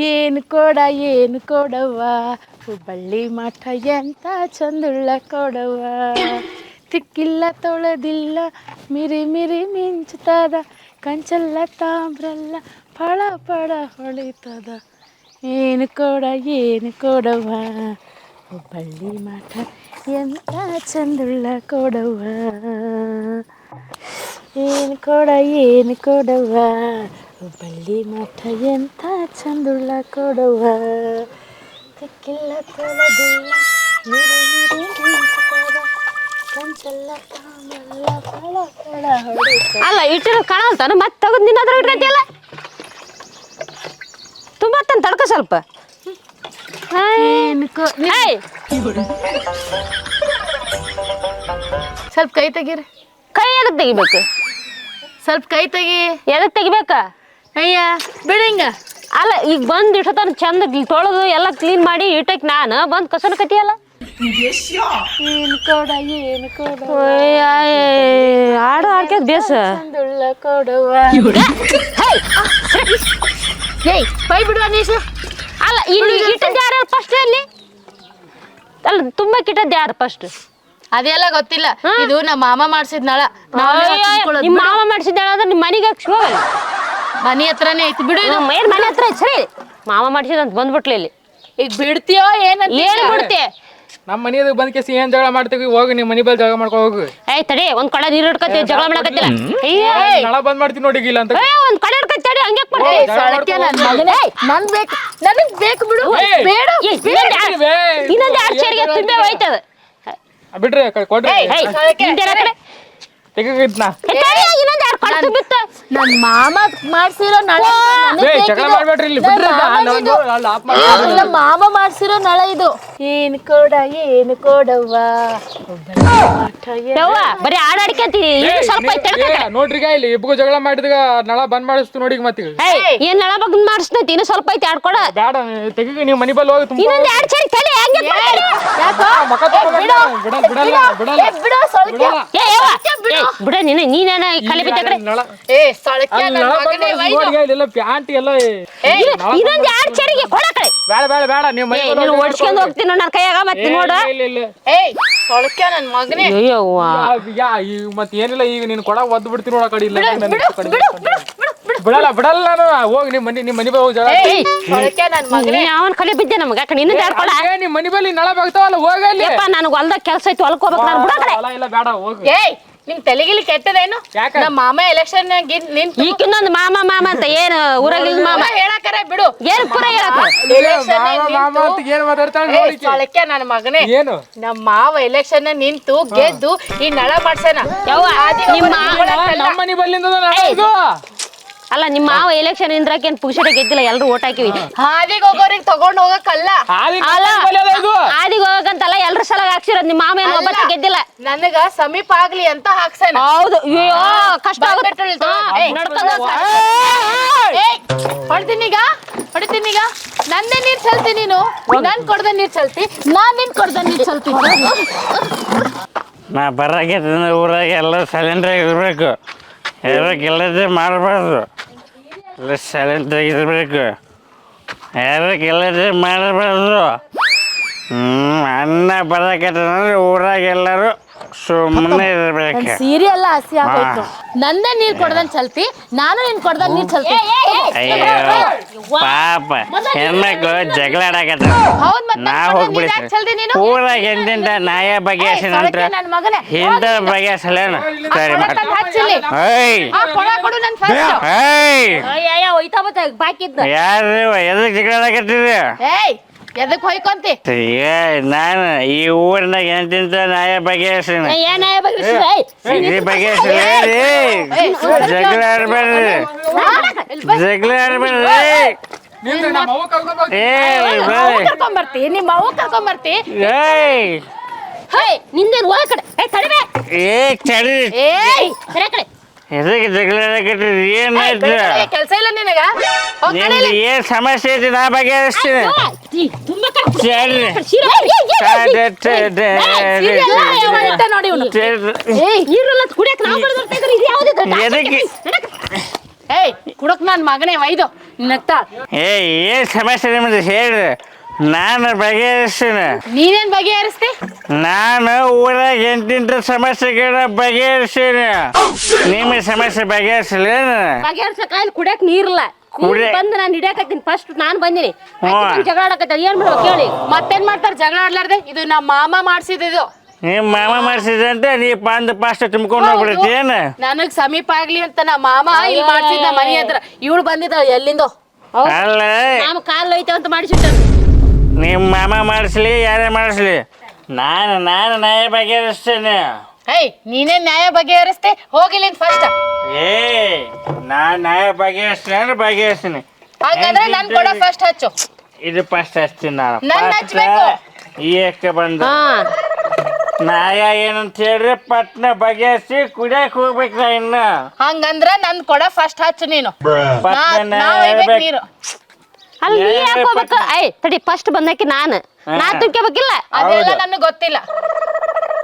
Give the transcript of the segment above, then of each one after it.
ಏನು ಕೊಡ ಏನು ಕೊಡವ್ವ ಹುಬ್ಬಳ್ಳಿ ಮಠ ಎಂತ ಚಂದುಳ್ಳ ಕೊಡವ್ವ ತಿಕ್ಕಿಲ್ಲ ತೊಳೆದಿಲ್ಲ ಮಿರಿ ಮಿರಿ ಮಿಂಚುತ್ತದ ಕಂಚಲ್ಲ ತಾಮ್ರಲ್ಲ ಫಳ ಫಳ ಹೊಳಿತದ ಏನು ಕೊಡವ್ವ ಹುಬ್ಬಳ್ಳಿ ಮಠ ಎಂತ ಚಂದುಳ್ಳ ಕೊಡವ್ವ ಏನು ಕೊಡವ್ವ ಹುಬ್ಬಳ್ಳಿ ಮಠ ಎಂತ ಚಂದುಳ್ಳ ಕೊಡವ್ವ ತಿಕ್ಕಿಲ್ಲ ತೊಳೆದಿಲ್ಲ ಮಿರಿ ಮಿರಿ ಮಿಂಚುತ್ತದ ಕಂಚಲ್ಲ ತಾಮ್ರಲ್ಲ ಫಳ ಫಳ ಹೊಳಿತದ. ಅಲ್ಲ ಇಟ್ಟಿರೋ ಕಾಣಲ್ತಾನ ಮತ್ತೆ ತಗದ್ ನಿನ್ನ ಅದ್ರ ಇಟ್ಕತಿಯಲ್ಲ ತುಂಬಾ ತಡ್ಕ ಸ್ವಲ್ಪ ಸ್ವಲ್ಪ ಕೈ ತೆಗೀರಿ. ಕೈ ಎದಕ್ ತೆಗಿಬೇಕು? ಸ್ವಲ್ಪ ಕೈ ತೆಗಿ. ಎದಕ್ ತೆಗಿಬೇಕ? ಅಯ್ಯ ಬಿಡಿಂಗ. ಅಲ್ಲ ಈಗ ಬಂದು ಇಟ್ಟತಾನ ಚಂದ ತೊಳೆದು ಎಲ್ಲ ಕ್ಲೀನ್ ಮಾಡಿ ಇಟ್ಟಕ್ಕೆ ನಾನು ಬಂದು ಕಸನ ಕತಿಯಲ್ಲ. ಏನು ಕೊಡ ಆಡು ಆಡ್ಕ್ಯದ ಬೇಸ ಚಂದುಳ್ಳ ಕೊಡವ್ವ. ಏಯ್ ಬೈ ಬಿಡುವ ನೀಸ. ಅಲ್ಲ ಇಲ್ಲಿ ಇಟ್ಟದ್ದು ಯಾರು ಫಸ್ಟ್ ಅಲ್ಲಿ? ಅಲ್ಲ ತುಂಬಾ ಕಿಟ್ಟದ್ದು ಯಾರು ಫಸ್ಟ್? ಅದೆಲ್ಲ ಗೊತ್ತಿಲ್ಲ. ಇದು ನಮ್ಮ ಮಾಮ ಮಾಡ್ಸಿದ್ ನಳ. ನಿಮ್ಮ ಮಾಮ ಮಾಡ್ಸಿದ್ದಾಳ ಅಂದ್ರೆ ನಿಮ್ಮ ಮನೆಗೆ ಹೋಗಲ್ಲ. ಮನೆ ಹತ್ರನೇ ಐತಿ ಬಿಡು. ಏನ್ ಮನೆ ಹತ್ರ ಐತಿ ಸರಿ. ಮಾಮ ಮಾಡ್ಸಿದಂತ ಬಂದ್ಬಿಟ್ಲಿ ಇಲ್ಲಿ. ಈಗ ಬಿಡ್ತೀಯೋ ಏನ್ ಬಿಡ್ತಿ? ನಮ್ಮ ಮನೆಯದ ಬಂದ್ ಕೇಸಿ ಏನ್ ಜಗಳ ಮಾಡ್ತೀವಿ? ಹೋಗಿ ನಿಮ್ಮ ಮನೆ ಬಲ್ ಜಗಳ ಮಾಡ್ಕೊ ಹೋಗು. ಏಯ್ ತಡಿ ಒಂದ್ ಕಡೆ ನೀರು ಹಿಡ್ಕತ್ತಿ ಜಗಳ ಮಾಡಕತ್ತಿಲ್ಲ. ನಳ ಬಂದ್ ಮಾಡ್ತೀನಿ ನೋಡಿ ಇಲ್ಲ ಅಂತ. ಒಂದ್ ಕಡೆ ಹಿಡ್ಕತ್ತಿ ಹಂಗೆ ನನ್ ಬೇಕು ನನಗ್ ಬೇಕು ಬಿಡು. ಬೇಡ ಇನ್ನೊಂದು ಎರಡು ಚೇರಿಗೆ ತುಂಬೆ ಹೋಯ್ತದ. ಬಿಡ್ರಿ ಕೊಡ್ರಿ. ನನ್ ಮಾಮ ಮಾಡ್ಸಿರೋ ನಳ. ಜಗಳ ಮಾಡ್ಬೇಡ್ರಿ ಇಲ್ಲಿ ಬಿಡ್ರಿ. ಮಾಮ ಮಾಡ್ಸಿರೋ ನಳ ಇದು. ಏನು ಕೊಡವ್ವ ಬರೀ ಆಡ ಅಡ್ಕಂತೀನಿ. ಸ್ವಲ್ಪ ನೋಡ್ರಿ ಇಲ್ಲಿ ಇಬ್ಬರು ಜಗಳ ಮಾಡಿದಾಗ ನಳ ಬಂದ್ ಮಾಡಿಸ್ತು ನೋಡಿ ಮತ್ತೆ. ಏನ್ ನಳ ಬಂದ್ ಮಾಡಿಸ್ತೈತಿ ಇನ್ನು ಸ್ವಲ್ಪ ಐತಿ ಆಡ್ಕೊಡ. ಬೇಡ ತೆಗಿ ನೀವು ಮನಿ ಬಲ್ ಹೋಗಿ. ಇನ್ನೊಂದು ಎರಡು ಚೇರಿ ತಲೆ ಹಂಗೆ ಬಿಡ ನೀನೇನ ಕಲಿ ಬಿದ್ದ ಕಡೆ. ಪ್ಯಾಂಟ್ ಎಲ್ಲ ಇನ್ನೊಂದು ಎರಡು ಚೇರಿಗೆ ಕೊಡ ಕಡೆ. ಬೇಡ ಬೇಡ ಬೇಡ ನೀವು ಮನಿ ಓಡಿಸ್ಕೊಂಡು ಹೋಗ್ತೀನಿ ನನ್ನ ಕೈಯಾಗ ಮತ್ತೆ ನೋಡ. ನನ್ ಮಗನೇ ಮತ್ ಏನಿಲ್ಲ ಈಗ ನೀನ್ ಕೊಡ ಒದ್ದು ಬಿಡ್ತೀನಿ ನೋಡ ಕಡೆ ಇಲ್ಲ. ಬಿಡಲ್ಲ ಬಿಡಲ್ಲ ನಾನು. ಹೋಗಿ ನಿಮ್ ಮನಿ ಬಲ್ ಹೋಗಿ ಅವನ್ ಕಲೆ ಬಿದ್ದೆ ನಮಗ ಇನ್ನೊಂದು ಎರಡು ಕೊಡ. ನಿಮ್ ಮನಿ ಬಲ್ಲಿ ನಳ ಬಾಗ್ತಾವಲ್ಲ ಹೋಗಲ್ಲಿ. ನನಗೆ ಹೊಲ್ದಾಗ ಕೆಲಸ ಐತಿ ಹೊಲಕ್ ಹೋಗ್ಬೇಕು ನಾನು. ಬಿಡ ಕಡೆ ಇಲ್ಲ ಬೇಡ ಹೋಗು. ನಿಮ್ ತಲೆಗಿಲಿ ಕೆಟ್ಟದೇನು? ನಮ್ಮ ಮಾಮ ಎಲೆಕ್ಷನ್ ಈಗಿನ್ನೊಂದು ಮಾಮ ಅಂತ ಏನು ಊರಾಗಿಲ್ ಮಾಮ ಹೇಳಕರೆ ಬಿಡು. ಏನ್ ಪುರ ನನ್ನ ಮಗನೇ ಏನು ನಮ್ಮ ಮಾವ ಎಲೆಕ್ಷನ್ ನಿಂತು ಗೆದ್ದು ಈ ನಳ ಮಾಡ್ಸನ. ನಮ್ಮ ಮನಿ ಬಲ್ಲಿಂದ ಅಲ್ಲ ನಿಮ್ಮ ಮಾವ ಎಲೆಕ್ಷನ್ ಇಂದ್ರಾಕೇನ್ ಪುಕ್ಷಟೆ ಗೆದ್ದಿಲ್ಲ. ಎಲ್ರು ಓಟ್ ಹಾಕಿವಿ. ಹಾದಿಗೆ ಹೋಗೋರಿಗೆ ತಗೊಂಡ್ ಹೋಗಕ್ಕಲ್ಲ. ಹಾದಿಗೆ ಹೋಗಕ್ಕಂತಲ್ಲ ಎಲ್ರು ಸಲ ಹಾಕ್ಸಿರೋದ್. ನಿಮ್ಮ ಮಾವ ಏನು ಒಬ್ಬತ್ತ ಗೆದ್ದಿಲ್ಲ. ನನಗ ಸಮೀಪ ಆಗ್ಲಿ ಅಂತ ಹಾಕ್ಸೇನ. ಹೌದು. ಅಯ್ಯೋ ಕಷ್ಟ ಹೊಡಿತೀನೀಗ. ನಂದೇ ನೀರ್ ಚಲ್ತಿ ನೀನು. ನಾನ್ ಕೊಡ್ದ ನೀರ್ ಚಲ್ತಿ. ನಾನ್ ನಿನ್ ಕೊಡ್ದ ನೀರ್ ಚಲ್ತಿ. ನಾ ಬರಾಕೆ ಊರಾಗ ಎಲ್ಲ ಸೈಲೆಂಟ್ ಆಗಿರ್ಬೇಕು. ಯಾರಕ್ಕೆಲ್ಲದೇ ಮಾಡಬಾರ್ದು. ಎಲ್ಲ ಸೈಲೆಂಟ್ ಆಗಿರ್ಬೇಕು. ಯಾರಕ್ಕೆಲ್ಲದೇ ಮಾಡಬಾರ್ದು. ಅನ್ನ ಬರಾಕತ್ತಂದ್ರೆ ಊರಾಗ ಎಲ್ಲರೂ ಸುಮ್ಮನೆ ಇರ್ಬೇಕು. ಸೀರೆ ಎಲ್ಲ ಹಸಿ ಆಗೋಯ್ತು. ನಂದೇ ನೀರ್ ಕೊಡ್ದನ್ ಚಲ್ತಿ. ನಾನು ನಿನ್ ಕೊಡ್ದ ನೀರ್ ಚಲ್ತಿ. ಅಯ್ಯೋ ಪಾಪ ಹೆಣ್ಮಕ್ಳು ಜಗಳ ಆಡಕತ್ತ. ನಾ ಹೋಗ್ಬಿಡ್ತೀನಿ ಊರಾಗ ಎಂದಿಂದ ನಾಯ ಬಗೆಹರಿಸಿನಂತ್ರ ಹಿಂದ ಬಗೆಹರಿಸಲೇನು? ಸರಿ ಯಾರು ಎದಕ್ ಜಗಳ ಆಡಕತ್ತಿದ್ರಿ? ಎದಕ್ ಹೋಯ್ಕೊಂತಿ? ನಾನು ಈ ಊರಿನಾಗ ಎಂತಿಂತ ನಾಯ ಬಗೆಹರಿಸಿನ ಬಗೆಹರಿಸಲಿ. ಜಗಳ ಆಡ್ಬೇಡ್ರಿ. ಜಗಳ ಆಡ್ಬೇಡ್ರಿ. ಕರ್ಕೊಂಬರ್ತಿ ನಿಮ್ಮ ಅವ್ವ ಕರ್ಕೊಂಬರ್ತಿ. ನಿಂದೇನು ಹೋಗ ಕಡೆ ಚಳಿ ಎದಕ್ಕೆ ಜಗಳ ಆಡಕತ್ತಿದ್ರಿ? ಏನಾಯ್ತು? ಕೆಲ್ಸ ಇಲ್ಲ ನಿನಗ? ನಿಮ್ದು ಏನ್ ಸಮಸ್ಯೆ ಐತಿ ನಾ ಬಗೆಹರಿಸ್ತೀನಿ. ಏಯ್ ಕುಡಕ್ ನನ್ ಮಗನೇ ಒಯ್ದು ನಗ್ತಾ ಏ ಏನ್ ಸಮಸ್ಯೆ ನಿಮ್ದು ಹೇಳ್ರಿ ನಾನು ಬಗೆಹರಿಸ್ತೀನಿ. ನೀನೇನ್ ಬಗೆಹರಿಸ್ತಿ? ನಾನು ಊರಾಗ ಎಂಟಿಂಟ ಸಮಸ್ಯೆಗಳ ಬಗೆಹರಿಸ್ತೀನಿ. ನಿಮ್ಮ ಸಮಸ್ಯೆ ಬಗೆಹರಿಸಲೇನು? ಬಗೆಹರ್ಸಕಾಯಿ ಕುಡಿಯಕ್ ನೀರಿಲ್ಲ ಕುಡಿ- ಬಂದು ನಾನು ಹಿಡಿಯಕತ್ತೀನಿ ಫಸ್ಟ್ ನಾನು ಬಂದಿನಿ ಹ್ಞೂ. ಜಗಳ ಆಡಕತ್ತ ಏನ್ ಮಾಡ್ಬೇಕು ಕೇಳಿ. ಮತ್ತೇನ್ ಮಾಡ್ತಾರ ಜಗಳ ಆಡ್ಲಾರ್ದೆ? ಇದು ನಮ್ಮ ಮಾಮ ಮಾಡ್ಸಿದ್ದು. ನಿಮ್ಮ ಮಾಮ ಮಾಡಿಸಿದಂತೆ ನೀ ಬಂದು ಪಾಸ್ಟ್ ತುಂಬ್ಕೊಂಡು ಹೋಗ್ಬಿಡ್ತಿ ಏನು? ನನಗ್ ಸಮೀಪ ಆಗ್ಲಿ ಅಂತ ನಮ್ಮ ಮಾಮ ಇಲ್ಲಿ ಮಾಡ್ಸಿದ್ದ ಮನಿ ಹತ್ರ. ಇವಳು ಬಂದಿದ್ದ ಎಲ್ಲಿಂದೋ. ಅಲ್ಲ ನಾವು ಕಾಲು ಐತೆ ಅಂತ ಮಾಡಿಸಿಟ್ಟ ನಿಮ್ಮ ಮಾಮ ಮಾಡಿಸ್ಲಿ ಯಾರೇ ಮಾಡಿಸ್ಲಿ ನಾನು ನ್ಯಾಯ ಬಗೆಹರಿಸ್ತೇನೆ. ಏಯ್ ನೀನೇನ್ ನ್ಯಾಯ ಬಗೆಹರಿಸ್ತೆ? ಹೋಗಿಲ್ಲ ಫಸ್ಟ್. ಏ ನಾನು ನ್ಯಾಯ ಬಗೆಹರಿಸ್ತೀನಿ. ಹಾಗಂದ್ರೆ ನನ್ ಕೊಡ ಫಸ್ಟ್ ಹಚ್ಚು. ಇದು ಫಸ್ಟ್ ಹಚ್ತೀನಿ ನಾನು. ನನ್ ಹಚ್ಬೇಕು. ಏಕೆ ಬಂದ ಹಾ ನ್ಯಾಯ ಏನಂತ ಹೇಳ್ರಿ ಪಟ್ನ ಬಗೆಹರಿಸಿ ಕುಡಿಯಕ್ ಹೋಗ್ಬೇಕು ನಾ ಇನ್ನ. ಹಂಗಂದ್ರ ನನ್ ಕೊಡ ಫಸ್ಟ್ ಹಚ್ಚು ನೀನು. ಪಟ್ನ ನಾವ್ ಒಯ್ಬೇಕು ನೀರು. ಅಲ್ಲಿ ನೀ ಯಾಕೆ ಹೋಗ್ಬೇಕು? ಐ ತಡಿ ಫಸ್ಟ್ ಬಂದಾಕಿ ನಾನು ನಾ ತುಂಬ್ಕೋಬೇಕಿಲ್ಲ. ಅದೆಲ್ಲ ನನಗ್ ಗೊತ್ತಿಲ್ಲ.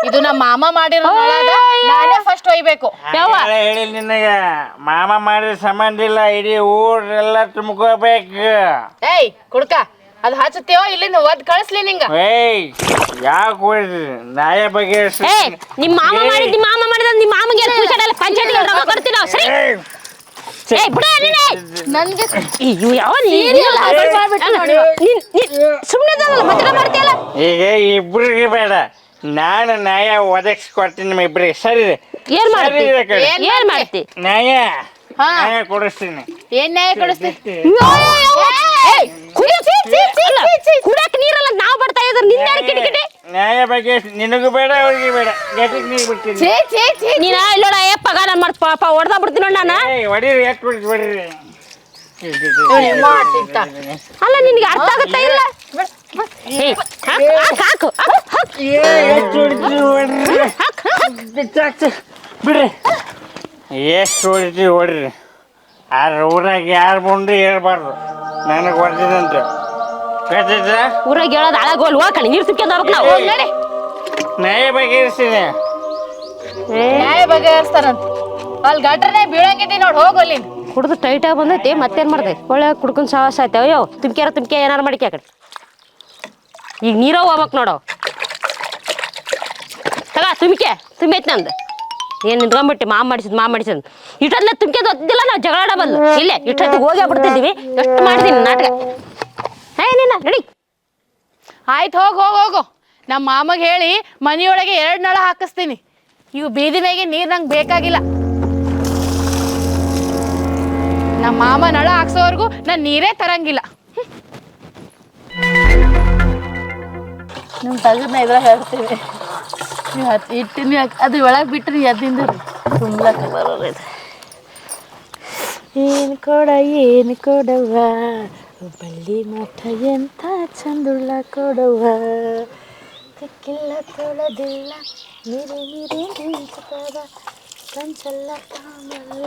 ಇದು ನಮ್ಮ ಮಾಮ ಮಾಡಿರೋ ನಳ ಅದ. ನಾನೇ ಫಸ್ಟ್ ಒಯ್ಬೇಕು. ಹೇಳಿ ನಿನಗ ಮಾಮ ಮಾಡಿದ ಸಂಬಂಧ ಇಲ್ಲ, ಇಡೀ ಊರೆಲ್ಲ ತುಂಬ್ಕೋಬೇಕು. ಏಯ್ ಕುಡ್ಕ ಅದ್ ಹಚ್ಚುತ್ತೀವೋ ಇಲ್ಲಿಂದ ಒದ್ ಕಳಿಸ್ಲಿ ನಿಂಗ. ಏಯ್ ಯಾಕೆ ಹೋಯ್ರಿ ನ್ಯಾಯ ಬಗೆಹರಿಸಿ. ಏ ನಿಮ್ಮ ಮಾಮ ಮಾಡಿದ ನಿಮ್ಮ ಮಾಮಗೆ ಪೂಜಾಡಲ್ಲ ಪಂಚಾಯತಿ ರೊಕ್ಕ ಕೊಡ್ತೀವಿ ನಾವು ಸರಿ. ಏ ಬಿಡ ನೀನೆ ನನ್ಗೆ ಅಯ್ಯೋ ಯಾವ ಸುಮ್ಮನೆ ಮತ್ತೆ ಮಾಡ್ತೀಯಲ್ಲ. ಈಗ ಇಬ್ರಿಗೆ ಬೇಡ, ನಾನು ನ್ಯಾಯ ಒದಗಿಸ್ಕೊಡ್ತೀನಿ ನಿಮ್ಮ ಇಬ್ರಿಗೆ. ಸರಿ ಏನ್ ಮಾಡ್ತಿ ಸರಿ ಕಡೆ. ಏನ್ ಮಾಡ್ತಿ? ನ್ಯಾಯ ಹಾ. ನ್ಯಾಯ ಕೊಡಿಸ್ತೀನಿ. ಏನ್ ನ್ಯಾಯ ಕೊಡಿಸ್ತಿ? ಕುಡಿಯಕ್ ನೀರಲ್ಲ ನಾವ್ ಬರ್ತಾ ಇದ್ರ ನಿನ್ನ ಕಿಟಕಿಟಿ ನ್ಯಾಯ ಬಗೆಹರಿಸಿ ನಿನಗೂ ಬೇಡ ಅವ್ರಿಗೆ ಬೇಡ. ಗಟ್ಟಿಗೆ ನೀರು ಬಿಡ್ತೀನಿ. ನೀನ ಇಲ್ಲೋಡ ಅಯ್ಯಪ್ಪ ನಾನು ಮಾಡಿ ಪಾಪ ಹೊಡೆದ ಬಿಡ್ತೀನಿ ನೋಡ್ ನಾನು. ಏಯ್ ಹೊಡೀರಿ ಎಷ್ಟು ಹೊಡೀರಿ. ಅಲ್ಲ ನಿನ್ಗೆ ಅರ್ಥ ಆಗುತ್ತಾ ಇಲ್ಲ? ಏ, ಹಾಕು ಬಿಡ್ರಿ ಎಷ್ಟು ಹೊಡಿತೀವಿ ಹೊಡ್ರಿ. ಆದ್ರೆ ಊರಾಗ ಯಾರು ಬಂದು ಹೇಳ್ಬಾರ್ದು ನನಗೆ ಹೊಡೆದಿದಂತ ಗೊತ್ತೈತ? ಊರಾಗ ಹೇಳೋದು ಹಾಳಾಗೋಲ್ ಹೋಗ್ಕಣಿ ನೀರು ಸಿಕ್ಕಿಂದ ನಾವು ನಡಿ. ನ್ಯಾಯ ಬಗೆಹರಿಸ್ತೀನಿ. ನ್ಯಾಯ ಬಗೆಹರಿಸ್ತಾರಂತ. ಅಲ್ಲಿ ಗಟ್ರನೆ ಬೀಳಂಗಿದ್ದಿ ನೋಡ್ ಹೋಗಲ್ಲಿ. ಕುಡ್ದು ಟೈಟ್ ಆಗಿ ಬಂದೈತಿ ಮತ್ತೇನ್ ಮಾಡ್ದೆ ಒಳ್ಳೆ ಕುಡ್ಕೊಂಡ್ ಸಾವಾಸ ಆಯ್ತು. ಅಯ್ಯೋ ತುಮ್ಕೆ ಏನಾರು ಮಾಡಿಕೆ ಆ ಕಡೆ. ಈಗ ನೀರ ಹೋಗ್ಬೇಕು ನೋಡು. ತಗ ತುಂಬೈತಿ ನಂದು ಏನು ನಿಂತ್ಕೊಂಡ್ಬಿಟ್ಟು ಮಾಮ ಮಾಡಿಸಿದ್ ಇಷ್ಟೊಂದ ತುಮ್ಕೆ ಗೊತ್ತಿಲ್ಲ ನಾವು ಜಗಳ ಆಡಬಲ್ಲ. ಇಲ್ಲೇ ಇಷ್ಟೊತ್ತಿಗೆ ಹೋಗೇ ಬಿಡ್ತಿದ್ದೀವಿ. ಎಷ್ಟು ಮಾಡಿದೀನಿ ನಾಟಕ. ಹೇ ನೀನ ರೆಡಿ ಆಯ್ತು ಹೋಗು. ನಮ್ಮ ಮಾಮಗೆ ಹೇಳಿ ಮನಿಯೊಳಗೆ 2 ನಳ ಹಾಕಿಸ್ತೀನಿ. ಇವು ಬೀದಿ ಮೇಗೆ ನೀರ್ ನಂಗೆ ಬೇಕಾಗಿಲ್ಲ. ನಮ್ಮ ಮಾಮ ನಳ ಹಾಕ್ಸೋವರೆಗೂ ನಾನು ನೀರೇ ತರಂಗಿಲ್ಲ. ನಿಮ್ಮ ತಗದ್ನ ಇದ್ರ ಹೇಳ್ತೀವಿ. ನೀವು ಇಟ್ಟಿನಿ ಅದು ಒಳಗೆ ಬಿಟ್ಟರೆ ಎದ್ದಿಂದ ತುಂಬಲಕ್ಕ ಬರೋದು. ಏನು ಕೊಡವ್ವ ಬಳ್ಳಿ ಮಠ ಎಂಥ ಚಂದುಳ್ಳ ಕೊಡವ್ವ ತಿಕ್ಕಿಲ್ಲ ತೊಳದಿಲ್ಲ ಮಿರಿ ಮಿರಿ ನಿಂತದ ಕಂಚಲ್ಲ ಕಾಮಲ್ಲ